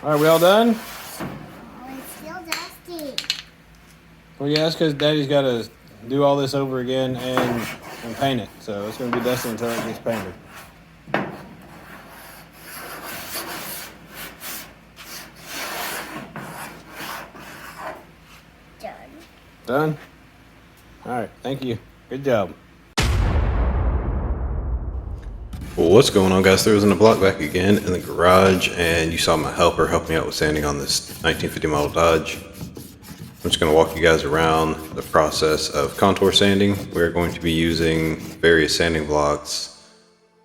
All right, we all done? Oh, it's still dusty. Well, yeah, that's because Daddy's got to do all this over again and paint it. So it's going to be dusty until it gets painted. Done. Done? All right, thank you. Good job. Well, what's going on, guys? Thursday in the block back again in the garage, and you saw my helper help me out with sanding on this 1950 model Dodge. I'm just going to walk you guys around the process of contour sanding. We're going to be using various sanding blocks.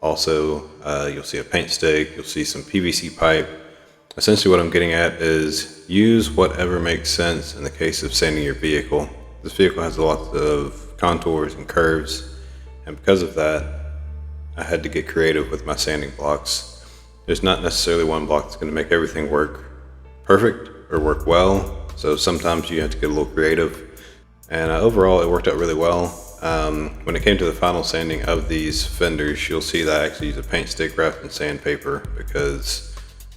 Also, you'll see a paint stick, you'll see some PVC pipe. Essentially what I'm getting at is use whatever makes sense in the case of sanding your vehicle. This vehicle has a lot of contours and curves, and because of that, I had to get creative with my sanding blocks. There's not necessarily one block that's going to make everything work perfect or work well, so sometimes you have to get a little creative. And overall, it worked out really well. When it came to the final sanding of these fenders, you'll see that I actually used a paint stick wrapped in sandpaper because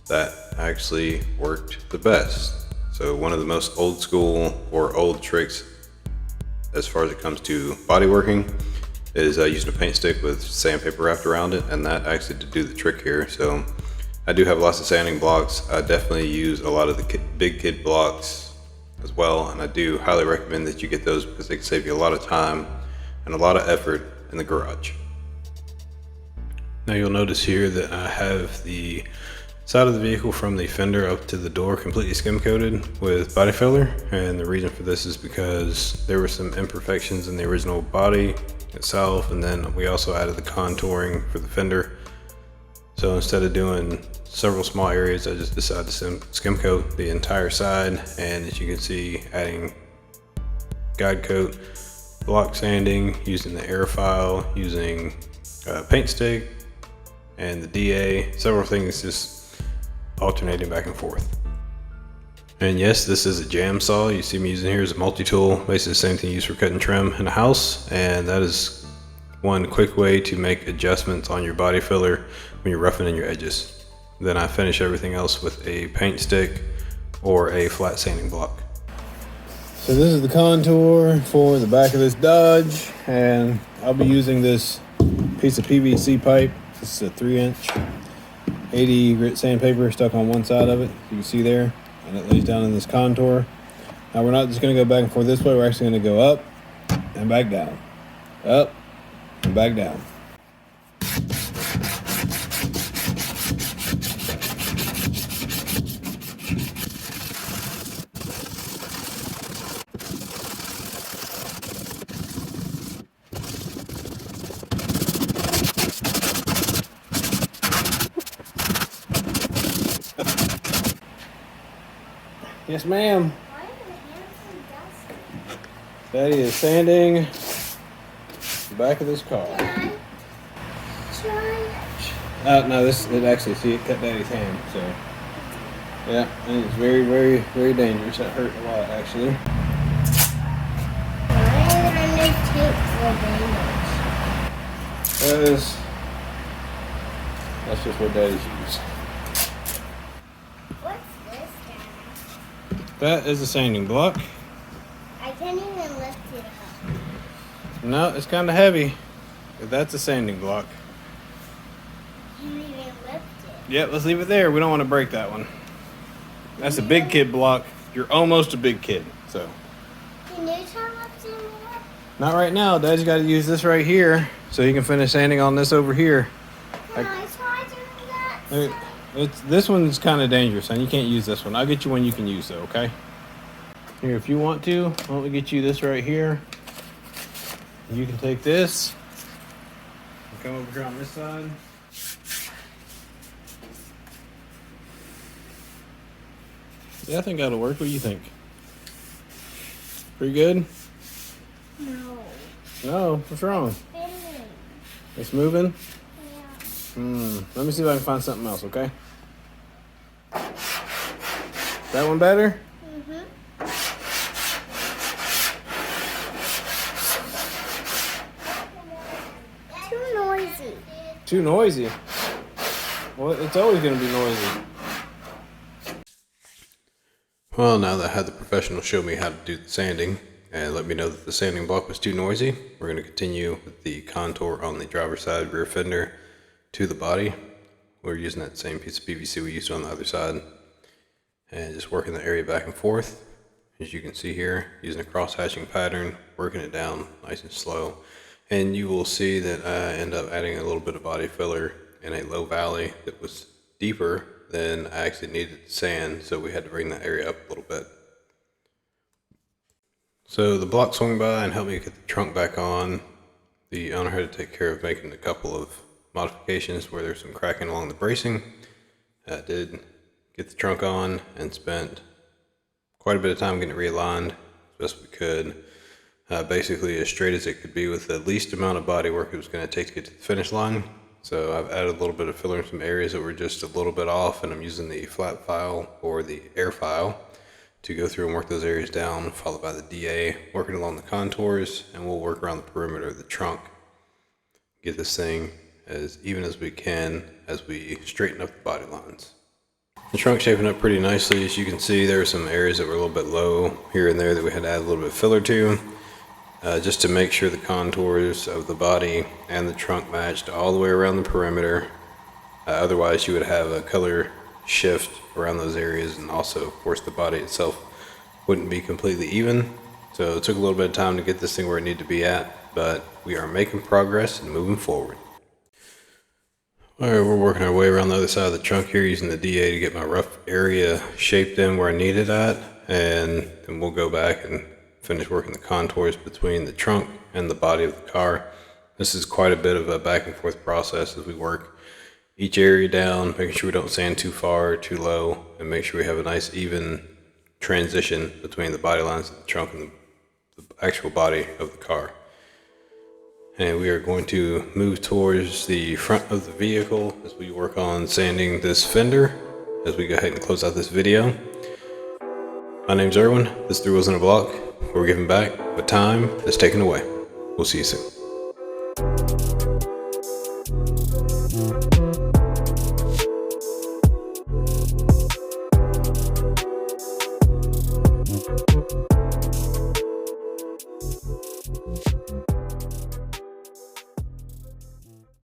that actually worked the best. So one of the most old school or old tricks as far as it comes to body working is using a paint stick with sandpaper wrapped around it, and that actually did do the trick here. So I do have lots of sanding blocks. I definitely use a lot of the big kid blocks as well, and I do highly recommend that you get those because they can save you a lot of time and a lot of effort in the garage. Now you'll notice here that I have the side of the vehicle from the fender up to the door completely skim coated with body filler, and the reason for this is because there were some imperfections in the original body itself, and then we also added the contouring for the fender. So instead of doing several small areas, I just decided to skim coat the entire side, and as you can see, adding guide coat, block sanding, using the air file, using paint stick and the DA, several things just alternating back and forth. And yes, this is a jam saw. You see me using here is a multi-tool, basically the same thing used for cutting trim in a house, and that is one quick way to make adjustments on your body filler when you're roughing in your edges. Then I finish everything else with a paint stick or a flat sanding block. So this is the contour for the back of this Dodge, and I'll be using this piece of PVC pipe. This is a 3-inch 80 grit sandpaper stuck on one side of it, you can see there, and it lays down in this contour. Now we're not just going to go back and forth this way, we're actually going to go up and back down, up and back down. Yes, ma'am. Why are the hands so dusty? Daddy is sanding the back of this car. No, it actually, see, it cut Daddy's hand, so. Yeah, and it's very, very, very dangerous. That hurt a lot, actually. Why are the tape so damaged? That's just what Daddy's used. What's this, Dad? That is a sanding block. I can't even lift it up. No, it's kind of heavy, but that's a sanding block. Can't even lift it. Yep, let's leave it there. We don't want to break that one. That's a big kid block. You're almost a big kid, so. Can you try lifting it up? Not right now. Dad's got to use this right here so he can finish sanding on this over here. Can I try doing that? This one's kind of dangerous, son. You can't use this one. I'll get you one you can use, though, okay? Here, if you want to, why don't we get you this right here. You can take this and come over here on this side. Yeah, I think that'll work. What do you think? Pretty good? No. No, what's wrong? Spinning. It's moving? Yeah. Let me see if I can find something else, okay? That one better? Too noisy. Too noisy? Well, it's always going to be noisy. Well, now that I had the professional show me how to do the sanding and let me know that the sanding block was too noisy, we're going to continue with the contour on the driver's side rear fender to the body. We're using that same piece of PVC we used on the other side and just working the area back and forth. As you can see here, using a cross hatching pattern, working it down nice and slow. And you will see that I end up adding a little bit of body filler in a low valley that was deeper than I actually needed to sand, so we had to bring that area up a little bit. So the block swung by and helped me get the trunk back on. The owner had to take care of making a couple of modifications where there's some cracking along the bracing. I did get the trunk on and spent quite a bit of time getting it realigned as best we could. Basically as straight as it could be with the least amount of body work it was going to take to get to the finish line. So I've added a little bit of filler in some areas that were just a little bit off, and I'm using the flat file or the air file to go through and work those areas down, followed by the DA, working along the contours, and we'll work around the perimeter of the trunk. Get this thing as even as we can as we straighten up the body lines. The trunk's shaping up pretty nicely. As you can see, there are some areas that were a little bit low here and there that we had to add a little bit of filler to, just to make sure the contours of the body and the trunk matched all the way around the perimeter. Otherwise, you would have a color shift around those areas, and also, of course, the body itself wouldn't be completely even. So it took a little bit of time to get this thing where it needed to be at, but we are making progress and moving forward. Alright, we're working our way around the other side of the trunk here using the DA to get my rough area shaped in where I need it at, and then we'll go back and finish working the contours between the trunk and the body of the car. This is quite a bit of a back and forth process as we work each area down, making sure we don't sand too far or too low, and make sure we have a nice even transition between the body lines of the trunk and the actual body of the car. And we are going to move towards the front of the vehicle as we work on sanding this fender as we go ahead and close out this video. My name's Erwin. This 3 Wheels in a Block. We're giving back what time is taken away. We'll see you soon.